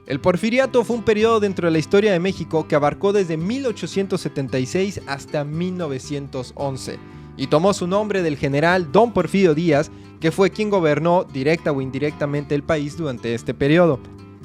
El porfiriato fue un periodo dentro de la historia de México que abarcó desde 1876 hasta 1911 y tomó su nombre del general Don Porfirio Díaz, que fue quien gobernó directa o indirectamente el país durante este periodo.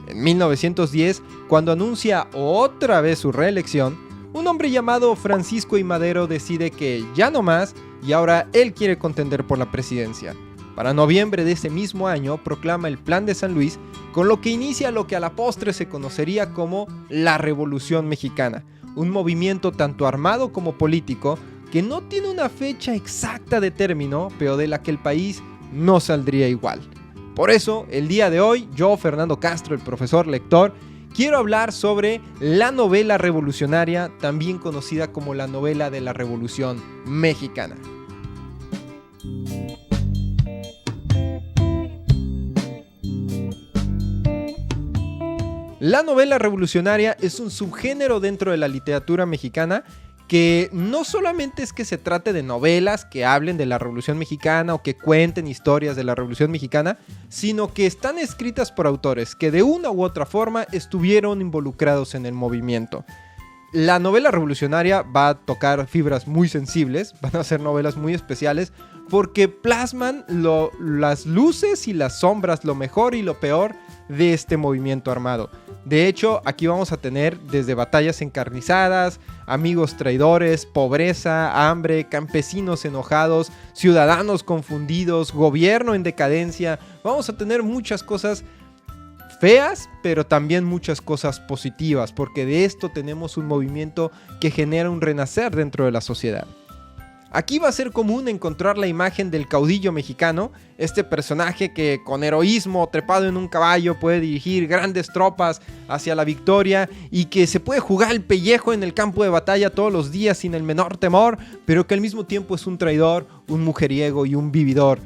En 1910, cuando anuncia otra vez su reelección, un hombre llamado Francisco I. Madero decide que ya no más y ahora él quiere contender por la presidencia. Para noviembre de ese mismo año proclama el Plan de San Luis, con lo que inicia lo que a la postre se conocería como la Revolución Mexicana, un movimiento tanto armado como político que no tiene una fecha exacta de término, pero de la que el país no saldría igual. Por eso, el día de hoy, yo, Fernando Castro, el profesor lector, quiero hablar sobre la novela revolucionaria, también conocida como la novela de la Revolución Mexicana. La novela revolucionaria es un subgénero dentro de la literatura mexicana que no solamente es que se trate de novelas que hablen de la Revolución Mexicana o que cuenten historias de la Revolución Mexicana, sino que están escritas por autores que de una u otra forma estuvieron involucrados en el movimiento. La novela revolucionaria va a tocar fibras muy sensibles, van a ser novelas muy especiales porque plasman las luces y las sombras, lo mejor y lo peor de este movimiento armado. De hecho, aquí vamos a tener desde batallas encarnizadas, amigos traidores, pobreza, hambre, campesinos enojados, ciudadanos confundidos, gobierno en decadencia. Vamos a tener muchas cosas feas, pero también muchas cosas positivas, porque de esto tenemos un movimiento que genera un renacer dentro de la sociedad. Aquí va a ser común encontrar la imagen del caudillo mexicano, este personaje que con heroísmo, trepado en un caballo, puede dirigir grandes tropas hacia la victoria y que se puede jugar el pellejo en el campo de batalla todos los días sin el menor temor, pero que al mismo tiempo es un traidor, un mujeriego y un vividor.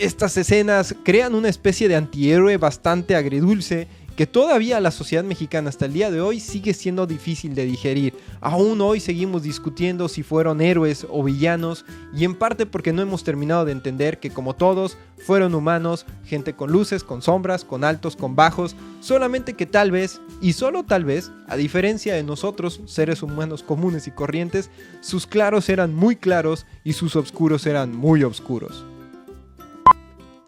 Estas escenas crean una especie de antihéroe bastante agridulce que todavía la sociedad mexicana hasta el día de hoy sigue siendo difícil de digerir. Aún hoy seguimos discutiendo si fueron héroes o villanos, y en parte porque no hemos terminado de entender que como todos fueron humanos, gente con luces, con sombras, con altos, con bajos, solamente que tal vez, y solo tal vez, a diferencia de nosotros, seres humanos comunes y corrientes, sus claros eran muy claros y sus oscuros eran muy oscuros.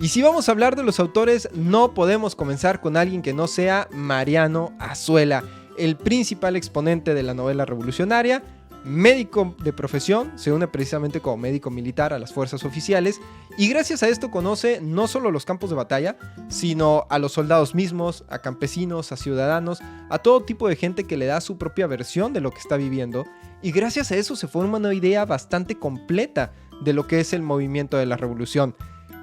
Y si vamos a hablar de los autores, no podemos comenzar con alguien que no sea Mariano Azuela, el principal exponente de la novela revolucionaria, médico de profesión, se une precisamente como médico militar a las fuerzas oficiales y gracias a esto conoce no solo los campos de batalla, sino a los soldados mismos, a campesinos, a ciudadanos, a todo tipo de gente que le da su propia versión de lo que está viviendo y gracias a eso se forma una idea bastante completa de lo que es el movimiento de la revolución.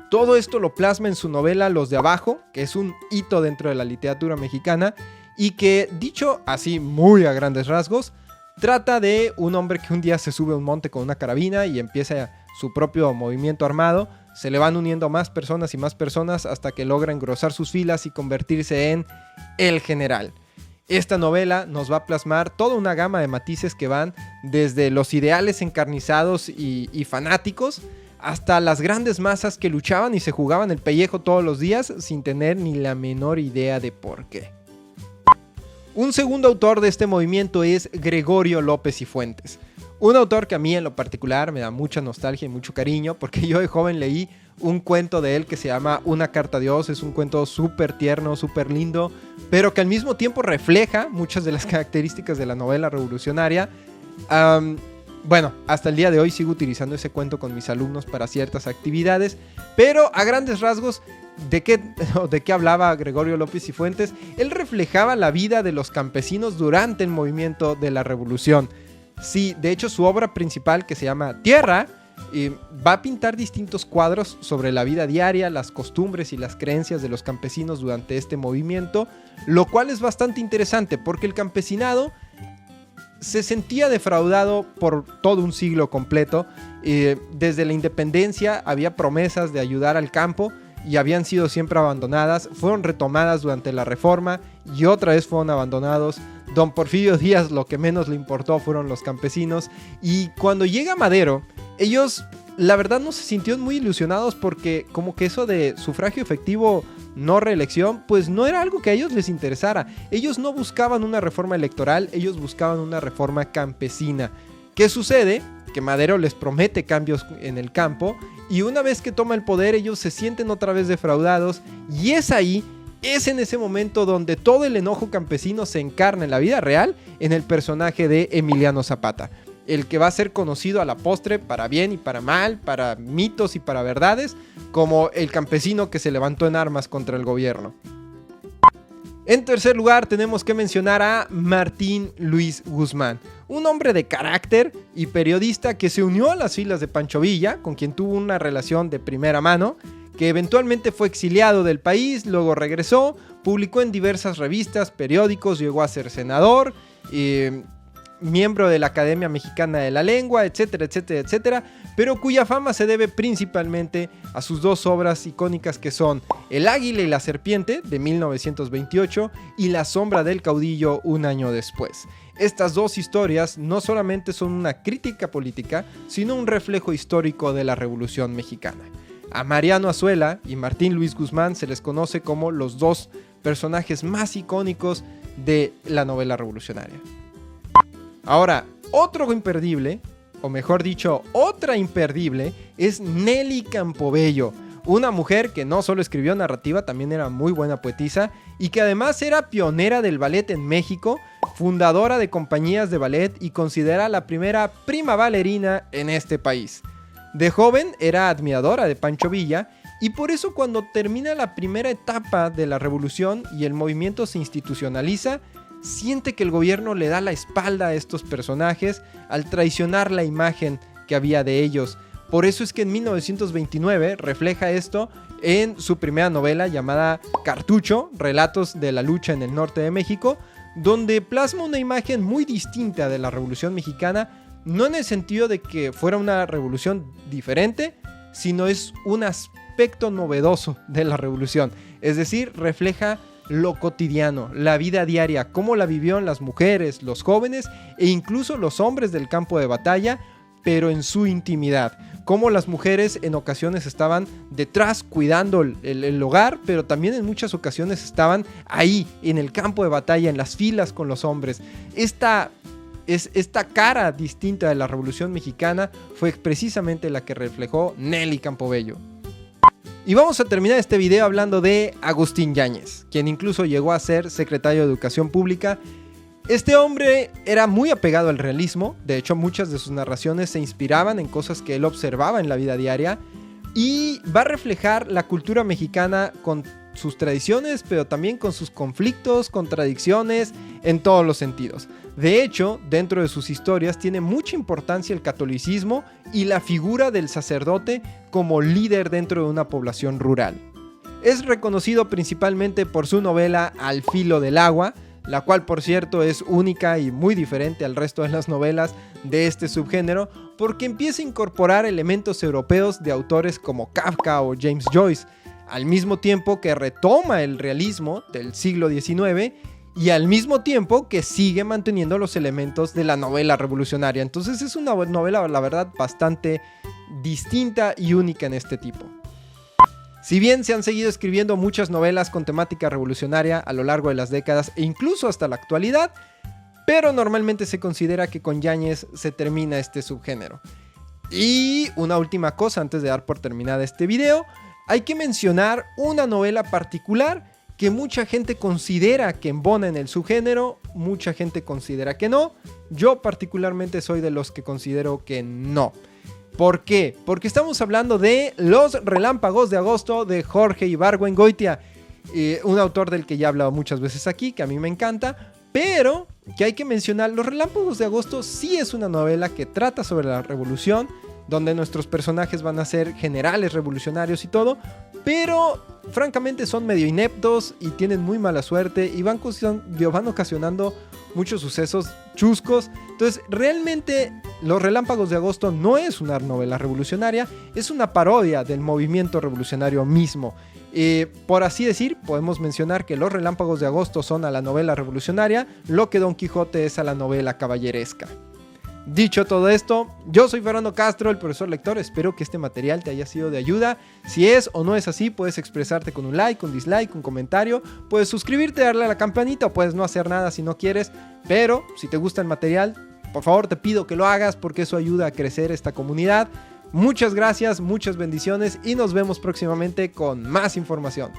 Todo esto lo plasma en su novela Los de Abajo, que es un hito dentro de la literatura mexicana y que, dicho así muy a grandes rasgos, trata de un hombre que un día se sube a un monte con una carabina y empieza su propio movimiento armado. Se le van uniendo más personas y más personas hasta que logra engrosar sus filas y convertirse en el general. Esta novela nos va a plasmar toda una gama de matices que van desde los ideales encarnizados y fanáticos hasta las grandes masas que luchaban y se jugaban el pellejo todos los días sin tener ni la menor idea de por qué. Un segundo autor de este movimiento es Gregorio López y Fuentes, un autor que a mí en lo particular me da mucha nostalgia y mucho cariño porque yo de joven leí un cuento de él que se llama Una carta a Dios. Es un cuento súper tierno, súper lindo, pero que al mismo tiempo refleja muchas de las características de la novela revolucionaria. Bueno, hasta el día de hoy sigo utilizando ese cuento con mis alumnos para ciertas actividades, pero a grandes rasgos, ¿de qué hablaba Gregorio López y Fuentes? Él reflejaba la vida de los campesinos durante el movimiento de la revolución. Sí, de hecho su obra principal, que se llama Tierra, va a pintar distintos cuadros sobre la vida diaria, las costumbres y las creencias de los campesinos durante este movimiento, lo cual es bastante interesante porque el campesinado se sentía defraudado por todo un siglo completo. Desde la independencia había promesas de ayudar al campo y habían sido siempre abandonadas, fueron retomadas durante la Reforma y otra vez fueron abandonados. Don Porfirio Díaz lo que menos le importó fueron los campesinos y cuando llega Madero, ellos la verdad no se sintieron muy ilusionados porque como que eso de sufragio efectivo no reelección, pues no era algo que a ellos les interesara. Ellos no buscaban una reforma electoral, ellos buscaban una reforma campesina. ¿Qué sucede? Que Madero les promete cambios en el campo y una vez que toma el poder ellos se sienten otra vez defraudados y es en ese momento donde todo el enojo campesino se encarna en la vida real en el personaje de Emiliano Zapata, el que va a ser conocido a la postre para bien y para mal, para mitos y para verdades, como el campesino que se levantó en armas contra el gobierno. En tercer lugar tenemos que mencionar a Martín Luis Guzmán, un hombre de carácter y periodista que se unió a las filas de Pancho Villa, con quien tuvo una relación de primera mano, que eventualmente fue exiliado del país, luego regresó, publicó en diversas revistas, periódicos, llegó a ser senador, miembro de la Academia Mexicana de la Lengua, etcétera, etcétera, etcétera, pero cuya fama se debe principalmente a sus dos obras icónicas que son El Águila y la Serpiente, de 1928, y La Sombra del Caudillo, un año después. Estas dos historias no solamente son una crítica política, sino un reflejo histórico de la Revolución Mexicana. A Mariano Azuela y Martín Luis Guzmán se les conoce como los dos personajes más icónicos de la novela revolucionaria. Ahora, otro imperdible, o mejor dicho, otra imperdible, es Nelly Campobello, una mujer que no solo escribió narrativa, también era muy buena poetisa y que además era pionera del ballet en México, fundadora de compañías de ballet y considerada la primera prima bailarina en este país. De joven era admiradora de Pancho Villa y por eso cuando termina la primera etapa de la revolución y el movimiento se institucionaliza, siente que el gobierno le da la espalda a estos personajes al traicionar la imagen que había de ellos. Por eso es que en 1929 refleja esto en su primera novela llamada Cartucho, Relatos de la Lucha en el Norte de México, donde plasma una imagen muy distinta de la Revolución Mexicana, no en el sentido de que fuera una revolución diferente, sino es un aspecto novedoso de la revolución. Es decir, refleja lo cotidiano, la vida diaria, cómo la vivieron las mujeres, los jóvenes e incluso los hombres del campo de batalla, pero en su intimidad. Cómo las mujeres en ocasiones estaban detrás cuidando el hogar, pero también en muchas ocasiones estaban ahí, en el campo de batalla, en las filas con los hombres. Esta cara distinta de la Revolución Mexicana fue precisamente la que reflejó Nelly Campobello. Y vamos a terminar este video hablando de Agustín Yáñez, quien incluso llegó a ser secretario de Educación Pública. Este hombre era muy apegado al realismo, de hecho muchas de sus narraciones se inspiraban en cosas que él observaba en la vida diaria y va a reflejar la cultura mexicana con sus tradiciones, pero también con sus conflictos, contradicciones, en todos los sentidos. De hecho, dentro de sus historias tiene mucha importancia el catolicismo y la figura del sacerdote como líder dentro de una población rural. Es reconocido principalmente por su novela Al filo del agua, la cual por cierto es única y muy diferente al resto de las novelas de este subgénero, porque empieza a incorporar elementos europeos de autores como Kafka o James Joyce, al mismo tiempo que retoma el realismo del siglo XIX y al mismo tiempo que sigue manteniendo los elementos de la novela revolucionaria. Entonces es una novela, la verdad, bastante distinta y única en este tipo. Si bien se han seguido escribiendo muchas novelas con temática revolucionaria a lo largo de las décadas e incluso hasta la actualidad, pero normalmente se considera que con Yáñez se termina este subgénero. Y una última cosa antes de dar por terminada este video, hay que mencionar una novela particular que mucha gente considera que embona en el subgénero, mucha gente considera que no. Yo particularmente soy de los que considero que no. ¿Por qué? Porque estamos hablando de Los Relámpagos de Agosto de Jorge Ibargüengoitia, un autor del que ya he hablado muchas veces aquí, que a mí me encanta, pero que hay que mencionar, Los Relámpagos de Agosto sí es una novela que trata sobre la revolución, donde nuestros personajes van a ser generales revolucionarios y todo, pero francamente son medio ineptos y tienen muy mala suerte y van ocasionando muchos sucesos chuscos. Entonces realmente Los Relámpagos de Agosto no es una novela revolucionaria, es una parodia del movimiento revolucionario mismo. Por así decir, podemos mencionar que Los Relámpagos de Agosto son a la novela revolucionaria lo que Don Quijote es a la novela caballeresca. Dicho todo esto, yo soy Fernando Castro, el profesor lector. Espero que este material te haya sido de ayuda. Si es o no es así, puedes expresarte con un like, un dislike, un comentario. Puedes suscribirte, darle a la campanita o puedes no hacer nada si no quieres. Pero si te gusta el material, por favor te pido que lo hagas porque eso ayuda a crecer esta comunidad. Muchas gracias, muchas bendiciones y nos vemos próximamente con más información.